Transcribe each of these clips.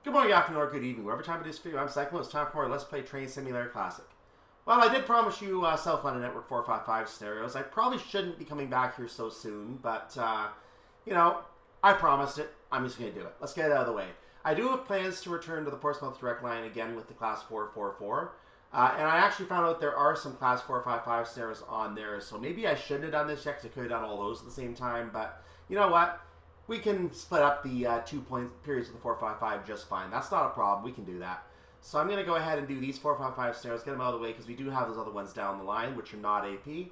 Good morning, afternoon, or good evening. Whatever time it is for you, I'm Cyclone. It's time for our Let's Play Train Simulator Classic. Well, I did promise you South London Network 455 scenarios. I probably shouldn't be coming back here so soon, but, you know, I promised it. I'm just going to do it. Let's get it out of the way. I do have plans to return to the Portsmouth Direct Line again with the Class 444. And I actually found out there are some Class 455 scenarios on there, so maybe I shouldn't have done this yet because I could have done all those at the same time, but you know what? We can split up the 2 point periods of the 455 just fine. That's not a problem. We can do that. So I'm going to go ahead and do these 455 scenarios, get them out of the way because we do have those other ones down the line, which are not AP.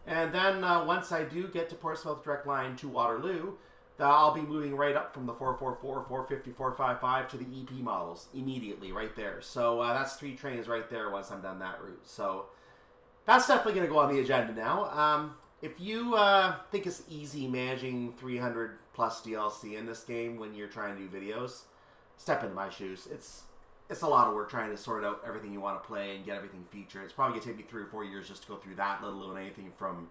And then once I do get to Portsmouth Direct Line to Waterloo, I'll be moving right up from the 444, 450, 455 to the EP models immediately right there. So that's 3 trains right there once I'm done that route. So that's definitely going to go on the agenda now. If you think it's easy managing 300 plus DLC in this game when you're trying to do videos, step into my shoes. It's a lot of work trying to sort out everything you want to play and get everything featured. It's probably going to take me 3 or 4 years just to go through that, let alone anything from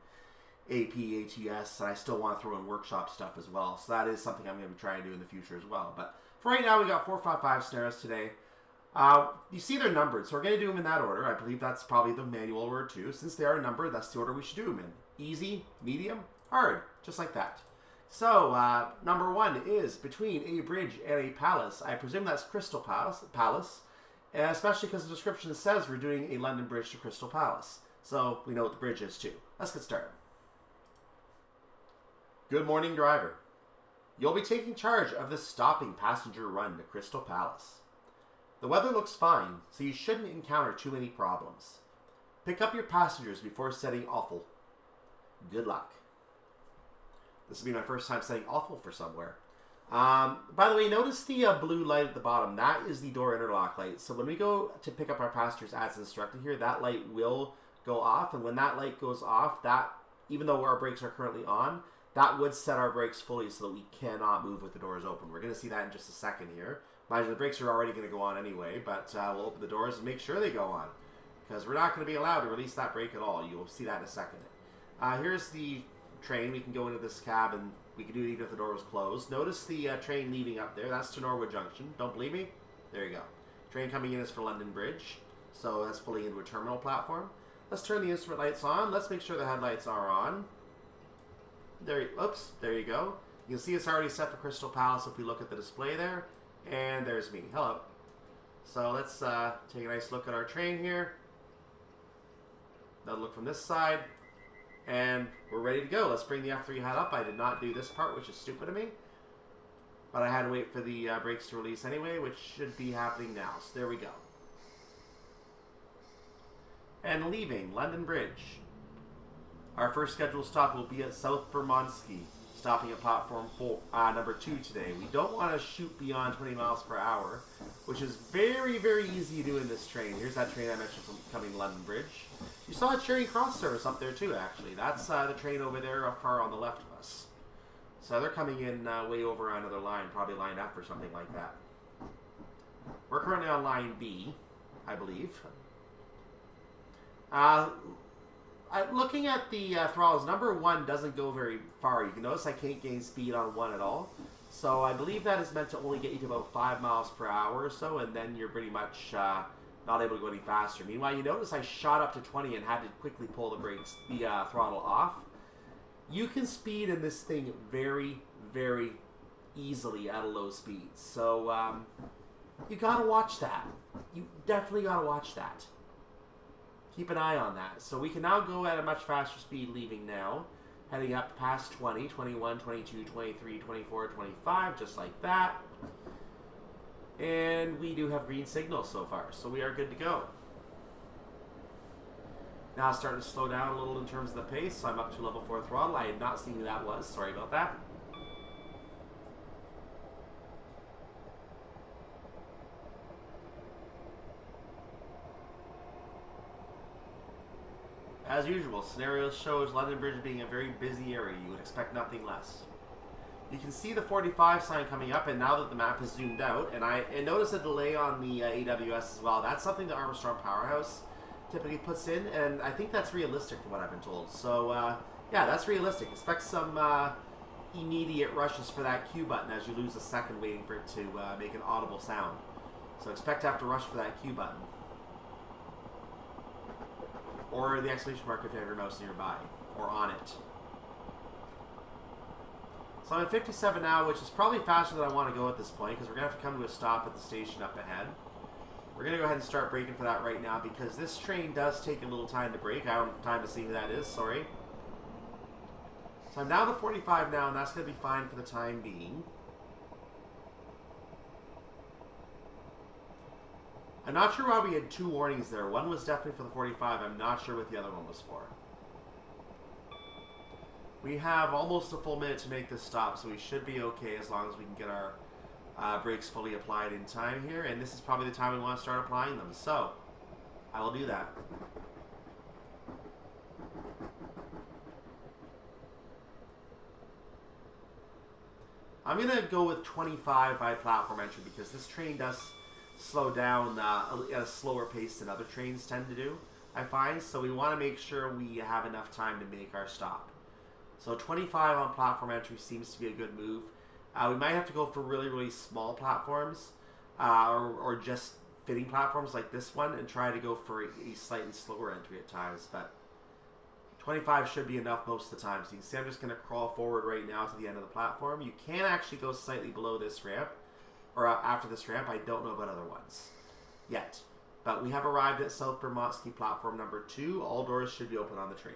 AP, ATS, and I still want to throw in workshop stuff as well. So that is something I'm going to be trying to do in the future as well. But for right now, we got 455 scenarios today. You see they're numbered, so we're going to do them in that order. I believe that's probably the manual order too. Since they are numbered, that's the order we should do them in. Easy, medium, hard, just like that. So, number 1 is between a bridge and a palace. I presume that's Crystal Palace, especially because the description says we're doing a London Bridge to Crystal Palace. So, we know what the bridge is too. Let's get started. Good morning, driver. You'll be taking charge of the stopping passenger run to Crystal Palace. The weather looks fine, so you shouldn't encounter too many problems. Pick up your passengers before setting awful. Good luck. This will be my first time setting awful for somewhere. By the way, notice the blue light at the bottom. That is the door interlock light. So when we go to pick up our passengers as instructed here, that light will go off. And when that light goes off, that, even though our brakes are currently on, that would set our brakes fully so that we cannot move with the doors open. We're going to see that in just a second here. Mind you, the brakes are already going to go on anyway, but we'll open the doors and make sure they go on, because we're not going to be allowed to release that brake at all. You will see that in a second. Here's the train. We can go into this cab, and we can do it even if the door was closed. Notice the train leaving up there. That's to Norwood Junction. Don't believe me? There you go. Train coming in is for London Bridge, so that's pulling into a terminal platform. Let's turn the instrument lights on. Let's make sure the headlights are on. Oops, there you go. You can see it's already set for Crystal Palace if we look at the display there. And there's me. Hello. So let's take a nice look at our train here. Another look from this side. And we're ready to go. Let's bring the F3 head up. I did not do this part, which is stupid of me. But I had to wait for the brakes to release anyway, which should be happening now. So there we go. And leaving London Bridge. Our first scheduled stop will be at South Bermondsey, stopping at platform number 2 today. We don't want to shoot beyond 20 miles per hour, which is very, very easy to do in this train. Here's that train I mentioned from coming to London Bridge. You saw a Charing Cross service up there too, actually. That's the train over there far on the left of us. So they're coming in way over on another line, probably line F or something like that. We're currently on line B, I believe. Looking at the throttles, number 1 doesn't go very far. You can notice I can't gain speed on 1 at all. So I believe that is meant to only get you to about 5 miles per hour or so, and then you're pretty much not able to go any faster. Meanwhile, you notice I shot up to 20 and had to quickly pull the throttle off. You can speed in this thing very, very easily at a low speed. So you gotta watch that. You definitely gotta watch that. Keep an eye on that. So we can now go at a much faster speed leaving now. Heading up past 20, 21, 22, 23, 24, 25, just like that. And we do have green signals so far, so we are good to go. Now it's starting to slow down a little in terms of the pace, so I'm up to level 4 throttle. I had not seen who that was. Sorry about that. As usual, scenarios shows London Bridge being a very busy area. You would expect nothing less. You can see the 45 sign coming up, and now that the map is zoomed out, and notice a delay on the AWS as well. That's something the Armstrong Powerhouse typically puts in, and I think that's realistic from what I've been told. So, yeah, that's realistic. Expect some immediate rushes for that Q button as you lose a second waiting for it to make an audible sound. So expect to have to rush for that Q button. Or the exclamation mark if you have your mouse nearby. Or on it. So I'm at 57 now, which is probably faster than I want to go at this point, because we're going to have to come to a stop at the station up ahead. We're going to go ahead and start braking for that right now, because this train does take a little time to brake. I don't have time to see who that is, sorry. So I'm down to 45 now, and that's going to be fine for the time being. I'm not sure why we had 2 warnings there. One was definitely for the 45. I'm not sure what the other one was for. We have almost a full minute to make this stop, so we should be okay as long as we can get our brakes fully applied in time here. And this is probably the time we want to start applying them. So, I will do that. I'm going to go with 25 by platform entry because this train does slow down at a slower pace than other trains tend to do, I find. So we want to make sure we have enough time to make our stop. So 25 on platform entry seems to be a good move. We might have to go for really, really small platforms or just fitting platforms like this one and try to go for a slightly slower entry at times. But 25 should be enough most of the time. So you can see I'm just going to crawl forward right now to the end of the platform. You can actually go slightly below this ramp or after this ramp. I don't know about other ones yet. But we have arrived at South Bermondsey platform number 2. All doors should be open on the train.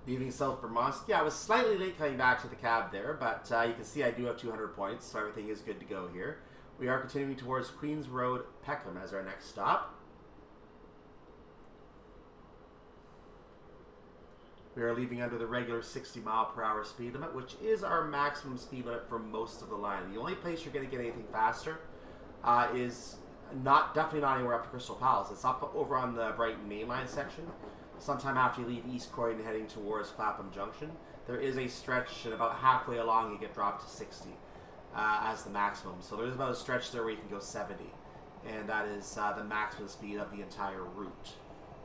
Leaving South Bermondsey. Yeah, I was slightly late coming back to the cab there, but you can see I do have 200 points, so everything is good to go here. We are continuing towards Queen's Road, Peckham as our next stop. We are leaving under the regular 60 mile per hour speed limit, which is our maximum speed limit for most of the line. The only place you're going to get anything faster is definitely not anywhere up to Crystal Palace. It's up over on the Brighton mainline section. Sometime after you leave East Croydon heading towards Clapham Junction, there is a stretch, and about halfway along you get dropped to 60 as the maximum. So there's about a stretch there where you can go 70, and that is the maximum speed of the entire route.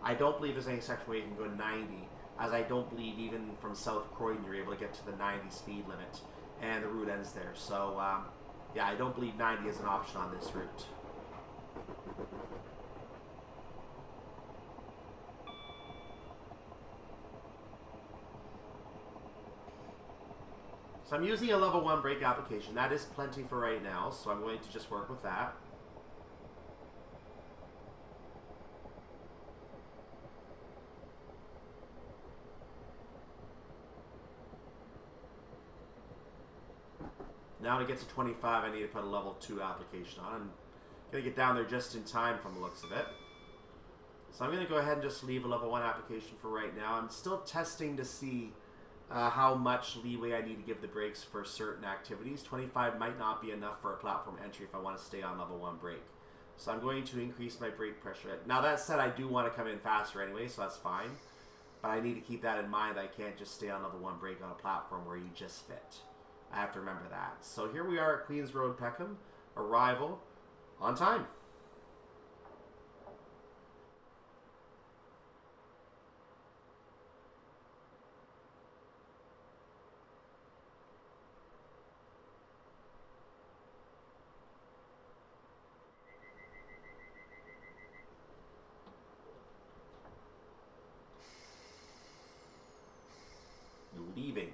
I don't believe there's any section where you can go 90, as I don't believe even from South Croydon you're able to get to the 90 speed limit, and the route ends there. So yeah, I don't believe 90 is an option on this route. So I'm using a level 1 brake application. That is plenty for right now, so I'm going to just work with that. Now to get to 25, I need to put a level 2 application on. I'm going to get down there just in time from the looks of it. So I'm going to go ahead and just leave a level 1 application for right now. I'm still testing to see how much leeway I need to give the brakes for certain activities. 25 might not be enough for a platform entry if I want to stay on level 1 brake. So I'm going to increase my brake pressure. Now that said, I do want to come in faster anyway, so that's fine. But I need to keep that in mind. I can't just stay on level 1 brake on a platform where you just fit. I have to remember that. So here we are at Queen's Road, Peckham. Arrival on time. Leaving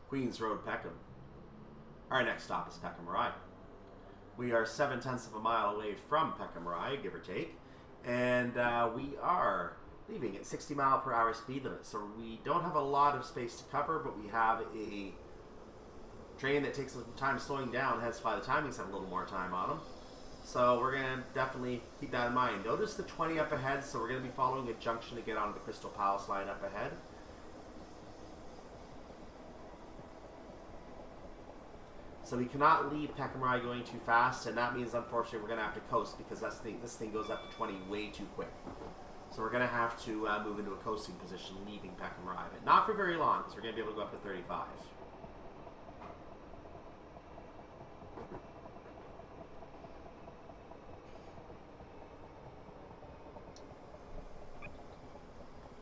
Queen's Road, Peckham. Our next stop is Peckham Rye. We are 7/10 of a mile away from Peckham Rye, give or take, and we are leaving at 60 mile per hour speed limit. So we don't have a lot of space to cover, but we have a train that takes a little time slowing down, hence why the timings have a little more time on them. So we're going to definitely keep that in mind. Notice the 20 up ahead, so we're going to be following a junction to get onto the Crystal Palace line up ahead. So we cannot leave Peckham going too fast, and that means, unfortunately, we're going to have to coast because this thing goes up to 20 way too quick. So we're going to have to move into a coasting position, leaving Peckham, but not for very long because we're going to be able to go up to 35.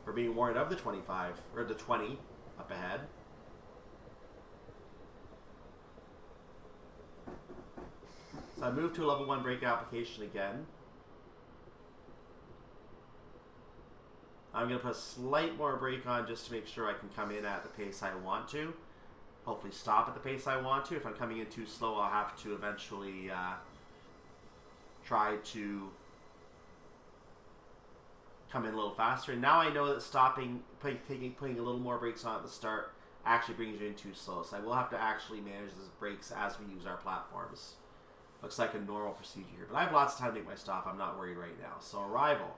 We're being warned of the 25, or the 20 up ahead. So I moved to a level 1 brake application again. I'm going to put a slight more brake on just to make sure I can come in at the pace I want to. Hopefully stop at the pace I want to. If I'm coming in too slow, I'll have to eventually try to come in a little faster. And now I know that stopping, putting a little more brakes on at the start actually brings you in too slow. So I will have to actually manage the brakes as we use our platforms. Looks like a normal procedure here. But I have lots of time to make my stop. I'm not worried right now. So arrival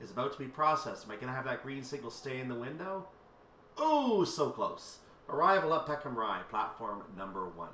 is about to be processed. Am I going to have that green signal stay in the window? Oh, so close. Arrival at Peckham Rye, platform number 1.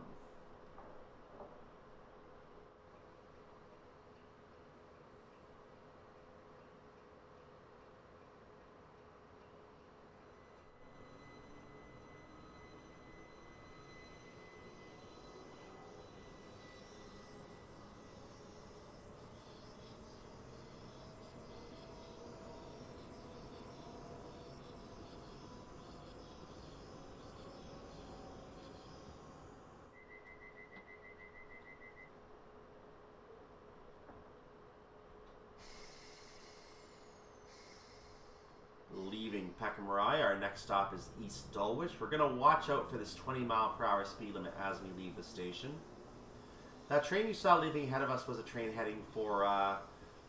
Leaving Peckham Rye, our next stop is East Dulwich. We're going to watch out for this 20-mile-per-hour speed limit as we leave the station. That train you saw leaving ahead of us was a train heading for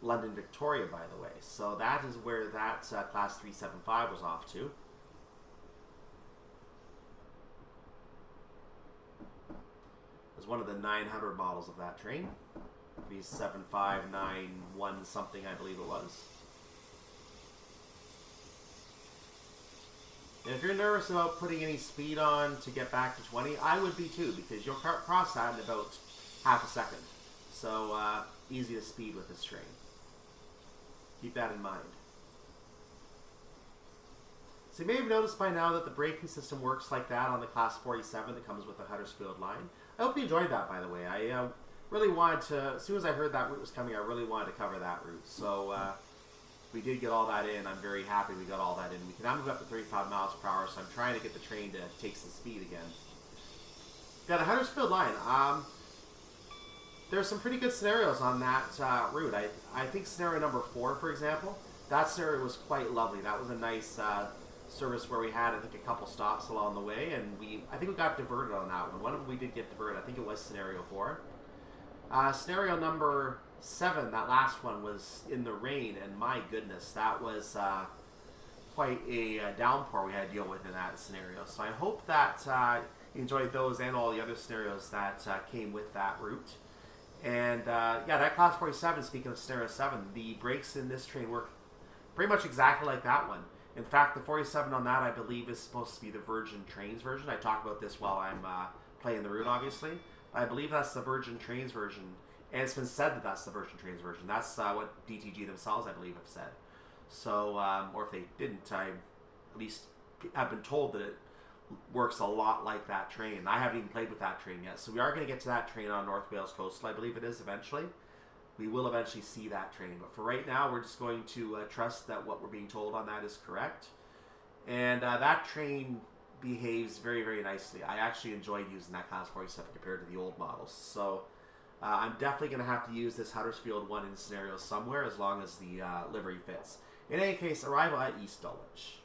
London Victoria, by the way. So that is where that Class 375 was off to. It was one of the 900 models of that train. The 7591 something, I believe it was. And if you're nervous about putting any speed on to get back to 20, I would be too, because you'll cross that in about half a second. So easy to speed with this train. Keep that in mind. So you may have noticed by now that the braking system works like that on the Class 47 that comes with the Huddersfield line. I hope you enjoyed that, by the way. I really wanted to, as soon as I heard that route was coming, I really wanted to cover that route. So we did get all that in. I'm very happy we got all that in. We can now move up to 35 miles per hour, so I'm trying to get the train to take some speed again. Yeah, the Huddersfield line. There's some pretty good scenarios on that route. I think scenario number 4, for example, that scenario was quite lovely. That was a nice service where we had, I think, a couple stops along the way, and I think we got diverted on that one. One of them we did get diverted. I think it was scenario 4. Scenario number 7, that last one, was in the rain, and my goodness, that was quite a downpour we had to deal with in that scenario. So I hope that you enjoyed those and all the other scenarios that came with that route. And yeah, that Class 47, speaking of scenario 7, the brakes in this train work pretty much exactly like that one. In fact, the 47 on that, I believe, is supposed to be the Virgin Trains version. I talk about this while I'm playing the route, obviously. I believe that's the Virgin Trains version. And it's been said that that's the Virgin Trains version. That's what DTG themselves, I believe, have said. So, or if they didn't, I at least have been told that it works a lot like that train. I haven't even played with that train yet. So we are going to get to that train on North Wales Coastal, I believe it is eventually. We will eventually see that train. But for right now, we're just going to trust that what we're being told on that is correct. And that train behaves very, very nicely. I actually enjoyed using that Class 47 compared to the old models. So I'm definitely going to have to use this Huddersfield one in scenario somewhere as long as the livery fits. In any case, arrival at East Dulwich.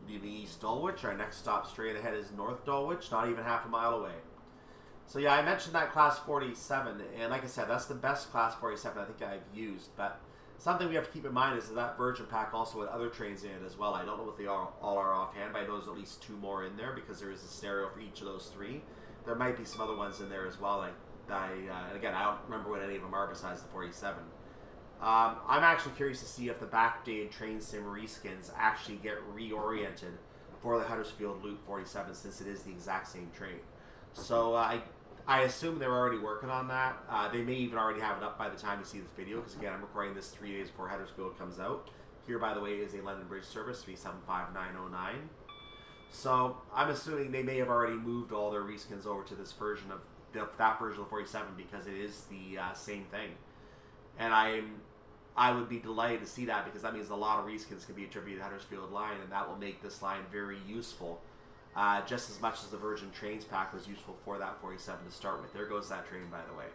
Leaving East Dulwich, our next stop straight ahead is North Dulwich, not even half a mile away. So yeah, I mentioned that Class 47, and like I said, that's the best Class 47 I think I've used, but Something we have to keep in mind is that Virgin pack also had other trains in it as well. I don't know what they all are offhand, but I know there's at least 2 more in there because there is a stereo for each of those 3. There might be some other ones in there as well. And again, I don't remember what any of them are besides the 47. I'm actually curious to see if the backdated train sim reskins actually get reoriented for the Huddersfield Loop 47, since it is the exact same train. So I assume they're already working on that. They may even already have it up by the time you see this video, because again, I'm recording this 3 days before Huddersfield comes out. Here, by the way, is a London Bridge service, 375909. So I'm assuming they may have already moved all their reskins over to this version of that version of the 47, because it is the same thing. And I would be delighted to see that, because that means a lot of reskins can be attributed to Huddersfield line, and that will make this line very useful. Just as much as the Virgin Trains pack was useful for that 47 to start with. There goes that train, by the way.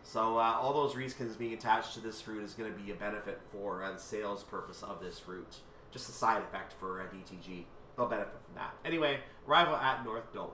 So all those reskins being attached to this route is going to be a benefit for the sales purpose of this route. Just a side effect for DTG. They'll benefit from that. Anyway, arrival at North Dulwich.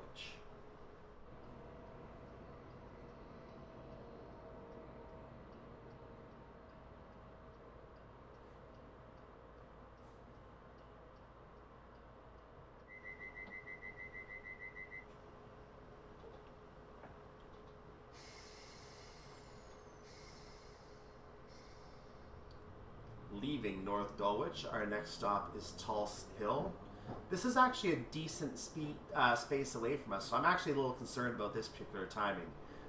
Leaving North Dulwich, our next stop is Tulse Hill. This is actually a decent space away from us, so I'm actually a little concerned about this particular timing.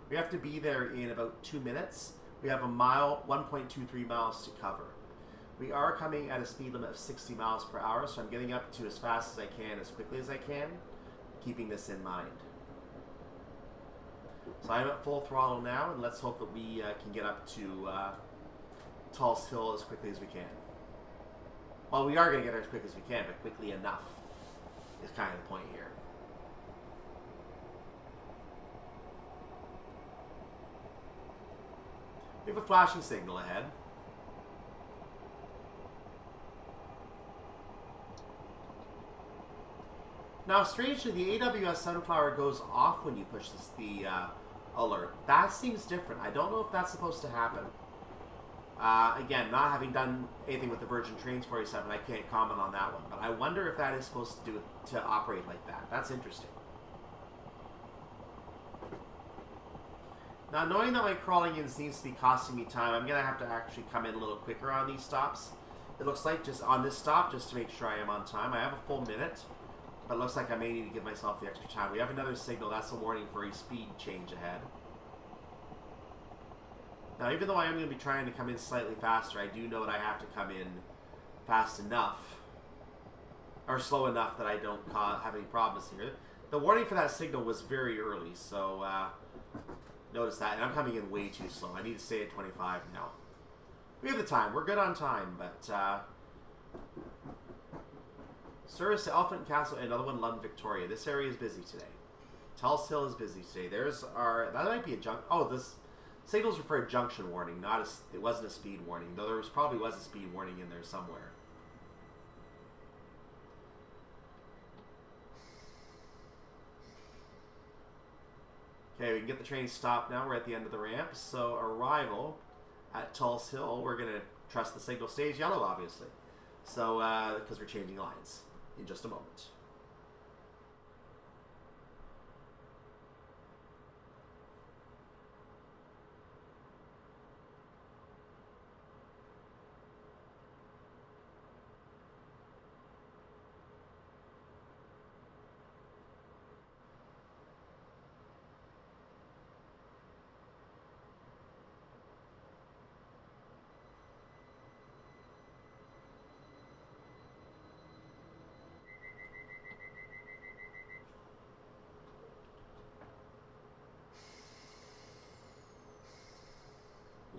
We have to be there in about 2 minutes. We have 1.23 miles to cover. We are coming at a speed limit of 60 miles per hour, so I'm getting up to as fast as I can, as quickly as I can, keeping this in mind. So I'm at full throttle now, and let's hope that we can get up to Tulse Hill as quickly as we can. Well, we are going to get there as quick as we can, but quickly enough is kind of the point here. We have a flashing signal ahead. Now, strangely, the AWS Sunflower goes off when you push the alert. That seems different. I don't know if that's supposed to happen. Again, not having done anything with the Virgin Trains 47, I can't comment on that one. But I wonder if that is supposed to operate like that. That's interesting. Now, knowing that my crawling in seems to be costing me time, I'm going to have to actually come in a little quicker on these stops. It looks like just on this stop, just to make sure I am on time. I have a full minute, but it looks like I may need to give myself the extra time. We have another signal. That's a warning for a speed change ahead. Now, even though I am going to be trying to come in slightly faster, I do know that I have to come in fast enough, or slow enough that I don't have any problems here. The warning for that signal was very early, so notice that. And I'm coming in way too slow. I need to stay at 25 now. We have the time. We're good on time, but service to Elephant and Castle, and another one, London Victoria. This area is busy today. Tulse Hill is busy today. There's our, that might be a junk. Oh, this signals are for a junction warning, not a, it wasn't a speed warning, though there probably was a speed warning in there somewhere. Okay, we can get the train stopped now. We're at the end of the ramp. So arrival at Tulse Hill, we're going to trust the signal stays yellow, obviously. So, because we're changing lines in just a moment.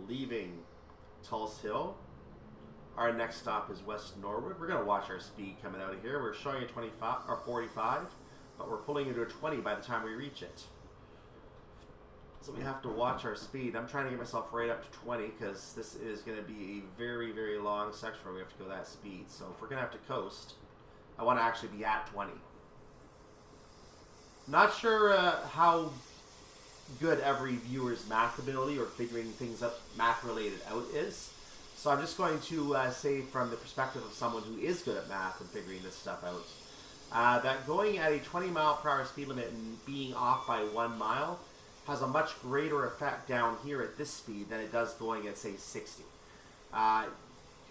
Leaving Tulse Hill, our next stop is West Norwood. We're going to watch our speed coming out of here. We're showing a 25 or 45, but we're pulling into a 20 by the time we reach it. So we have to watch our speed. I'm trying to get myself right up to 20 because this is going to be a very, very long section where we have to go that speed. So if we're going to have to coast, I want to actually be at 20. Not sure how good every viewer's math ability or figuring things up math related out is. So I'm just going to say from the perspective of someone who is good at math and figuring this stuff out, that going at a 20 mile per hour speed limit and being off by 1 mile has a much greater effect down here at this speed than it does going at, say, 60.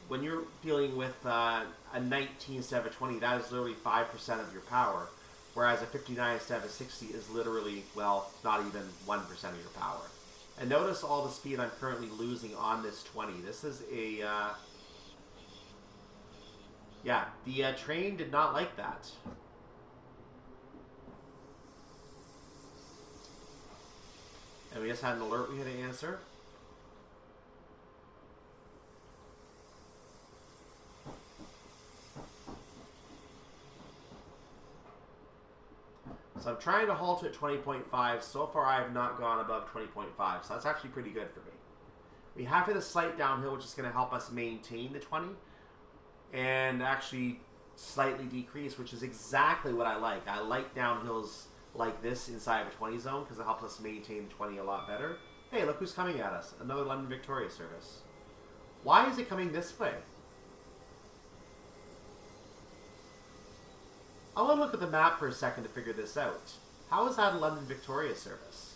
When you're dealing with a 19 instead of a 20, that is literally 5% of your power, whereas a 59 instead of a 60 is literally, well, not even 1% of your power. And notice all the speed I'm currently losing on this 20. This is a... yeah, the train did not like that. And we just had an alert we had to answer. So I'm trying to halt at 20.5. So far I have not gone above 20.5. So that's actually pretty good for me. We have hit a slight downhill, which is going to help us maintain the 20. And actually slightly decrease, which is exactly what I like. I like downhills like this inside of a 20 zone because it helps us maintain 20 a lot better. Hey, look who's coming at us. Another London Victoria service. Why is it coming this way? I want to look at the map for a second to figure this out. How is that a London Victoria service?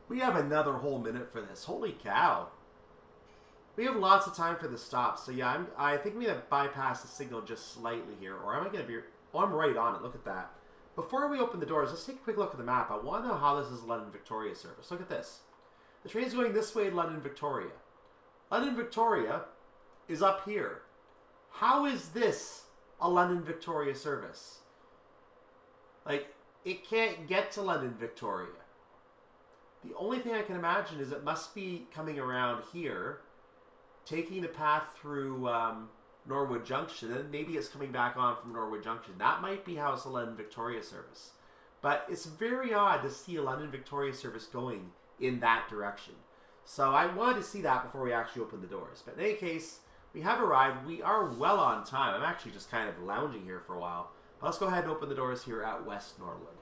We have another whole minute for this. Holy cow. We have lots of time for the stop. So yeah, I think I'm going to bypass the signal just slightly here. Or am I going to be... Oh, I'm right on it. Look at that. Before we open the doors, let's take a quick look at the map. I want to know how this is a London Victoria service. Look at this. The train's going this way to London Victoria. London Victoria is up here. How is this a London Victoria service? Like, it can't get to London Victoria. The only thing I can imagine is it must be coming around here, taking the path through Norwood Junction, and maybe it's coming back on from Norwood Junction. That might be how it's a London Victoria service. But it's very odd to see a London Victoria service going in that direction. So I wanted to see that before we actually open the doors. But in any case, we have arrived. We are well on time. I'm actually just kind of lounging here for a while. But let's go ahead and open the doors here at West Norwood.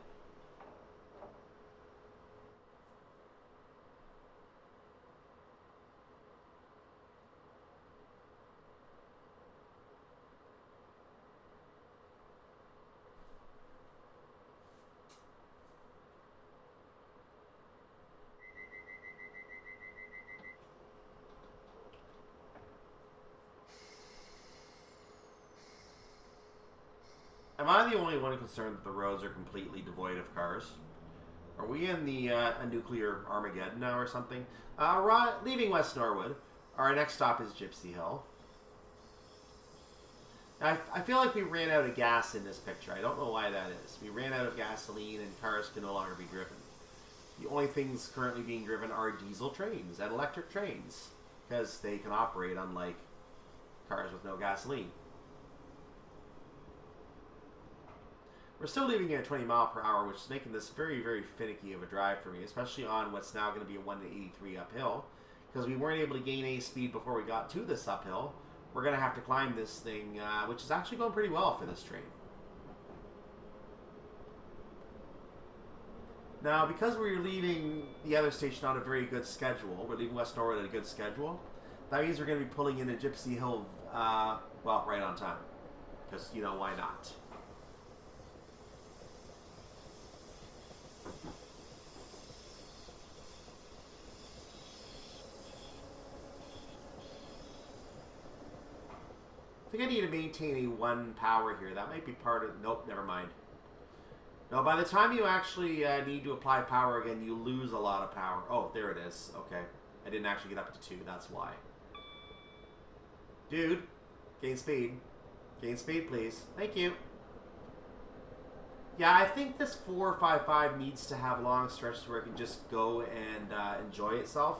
Am I the only one concerned that the roads are completely devoid of cars? Are we in the a nuclear Armageddon now or something? Leaving West Norwood, our next stop is Gipsy Hill. Now, I feel like we ran out of gas in this picture. I don't know why that is. We ran out of gasoline and cars can no longer be driven. The only things currently being driven are diesel trains and electric trains because they can operate unlike cars with no gasoline. We're still leaving at 20 mile per hour, which is making this very, very finicky of a drive for me, especially on what's now going to be a 1 to 83 uphill, because we weren't able to gain any speed before we got to this uphill. We're going to have to climb this thing, which is actually going pretty well for this train. Now, because we're leaving the other station on a very good schedule, we're leaving West Norwood at a good schedule, that means we're going to be pulling into Gipsy Hill, well, right on time, because, you know, why not? I think I need to maintain a 1 power here. That might be part of... Nope, never mind. No, by the time you actually need to apply power again, you lose a lot of power. Oh, there it is. Okay. I didn't actually get up to 2. That's why. Dude, gain speed. Gain speed, please. Thank you. Yeah, I think this 455 needs to have long stretches where it can just go and enjoy itself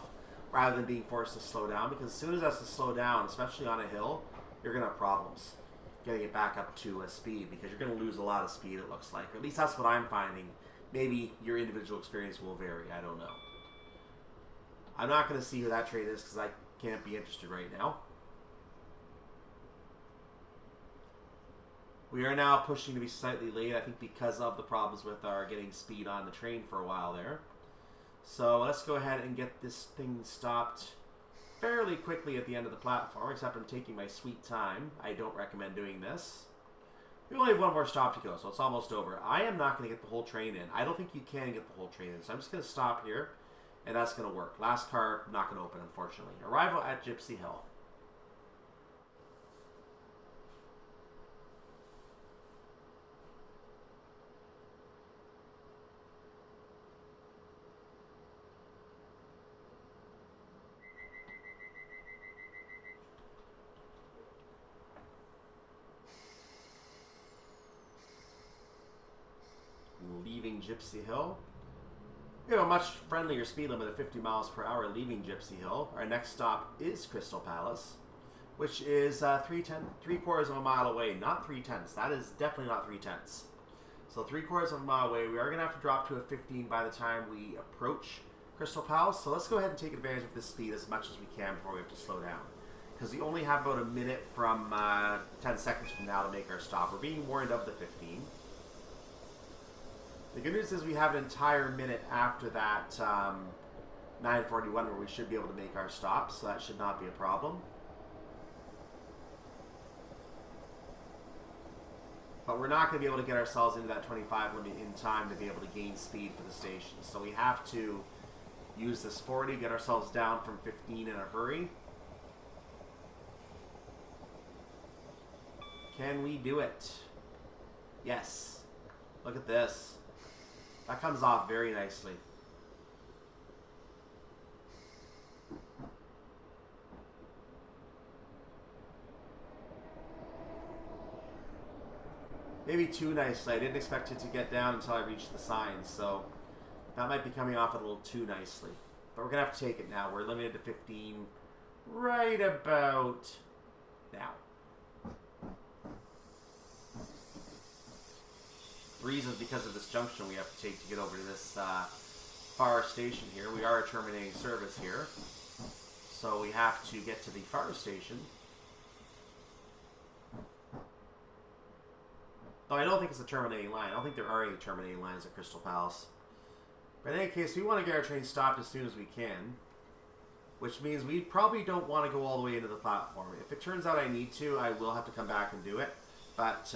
rather than being forced to slow down, because as soon as it has to slow down, especially on a hill, you're going to have problems getting it back up to a speed, because you're going to lose a lot of speed, it looks like. Or at least that's what I'm finding. Maybe your individual experience will vary. I don't know. I'm not going to see who that train is because I can't be interested right now. We are now pushing to be slightly late, I think because of the problems with our getting speed on the train for a while there. So let's go ahead and get this thing stopped fairly quickly at the end of the platform, except I'm taking my sweet time. I don't recommend doing this. We only have one more stop to go, so it's almost over. I am not going to get the whole train in. I don't think you can get the whole train in, so I'm just going to stop here, and that's going to work. Last car, not going to open, unfortunately. Arrival at Gipsy Hill. Leaving Gipsy Hill. We have a much friendlier speed limit of 50 miles per hour leaving Gipsy Hill. Our next stop is Crystal Palace, which is 3/4 of a mile away, not 3/10. That is definitely not 3/10. So 3/4 of a mile away. We are going to have to drop to a 15 by the time we approach Crystal Palace. So let's go ahead and take advantage of this speed as much as we can before we have to slow down. Because we only have about a minute from 10 seconds from now to make our stop. We're being warned of the 15. The good news is we have an entire minute after that 9:41 where we should be able to make our stop, so that should not be a problem. But we're not going to be able to get ourselves into that 25 limit in time to be able to gain speed for the station. So we have to use this 40, get ourselves down from 15 in a hurry. Can we do it? Yes. Look at this. That comes off very nicely. Maybe too nicely. I didn't expect it to get down until I reached the signs, so that might be coming off a little too nicely. But we're going to have to take it now. We're limited to 15 right about now. The reason is because of this junction we have to take to get over to this far station here. We are a terminating service here, so we have to get to the far station. Though I don't think it's a terminating line. I don't think there are any terminating lines at Crystal Palace. But in any case, we want to get our train stopped as soon as we can, which means we probably don't want to go all the way into the platform. If it turns out I need to, I will have to come back and do it. But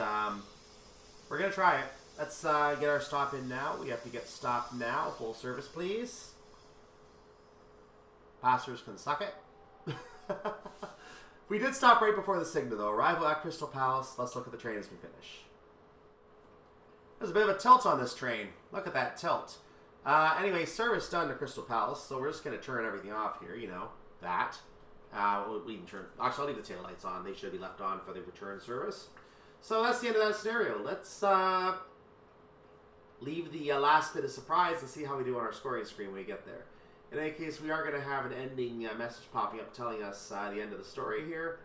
we're going to try it. Let's get our stop in now. We have to get stopped now. Full service, please. Passengers can suck it. We did stop right before the signal, though. Arrival at Crystal Palace. Let's look at the train as we finish. There's a bit of a tilt on this train. Look at that tilt. Anyway, service done to Crystal Palace, so we're just going to turn everything off here, you know, that. We'll even turn, actually, I'll leave the taillights on. They should be left on for the return service. So that's the end of that scenario. Let's leave the last bit of surprise and see how we do on our scoring screen when we get there. In any case, we are going to have an ending message popping up telling us the end of the story here.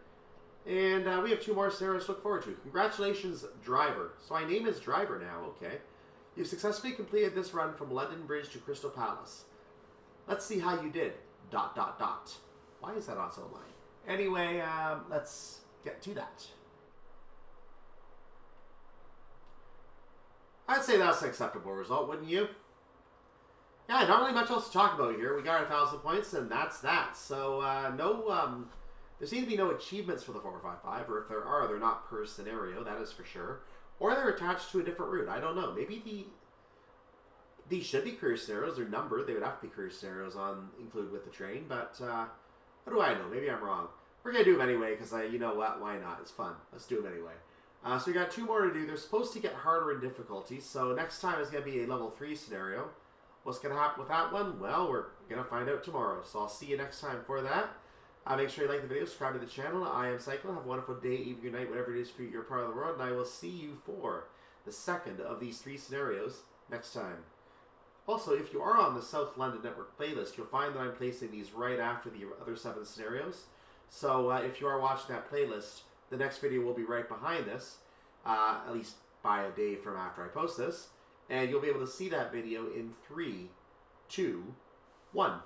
And we have 2 more scenarios to look forward to. Congratulations, driver. So my name is Driver now, okay. You've successfully completed this run from London Bridge to Crystal Palace. Let's see how you did. ... Why is that also a line? Anyway, let's get to that. I'd say that's an acceptable result, wouldn't you? Yeah, not really much else to talk about here. We got our 1,000 points, and that's that. So, there seem to be no achievements for the 455, or if there are, they're not per scenario, that is for sure. Or they're attached to a different route. I don't know. Maybe these should be career scenarios. They're numbered. They would have to be career scenarios included with the train, but what do I know? Maybe I'm wrong. We're going to do them anyway, because you know what? Why not? It's fun. Let's do them anyway. So we got 2 more to do. They're supposed to get harder in difficulty, so next time is going to be a level 3 scenario. What's going to happen with that one? Well, we're going to find out tomorrow, so I'll see you next time for that. Make sure you like the video, subscribe to the channel. I am Cyclone. Have a wonderful day, evening, night, whatever it is for your part of the world, and I will see you for the second of these 3 scenarios next time. Also, if you are on the South London Network playlist, you'll find that I'm placing these right after the other 7 scenarios. So if you are watching that playlist, the next video will be right behind this, at least by a day from after I post this, and you'll be able to see that video in 3, 2, 1.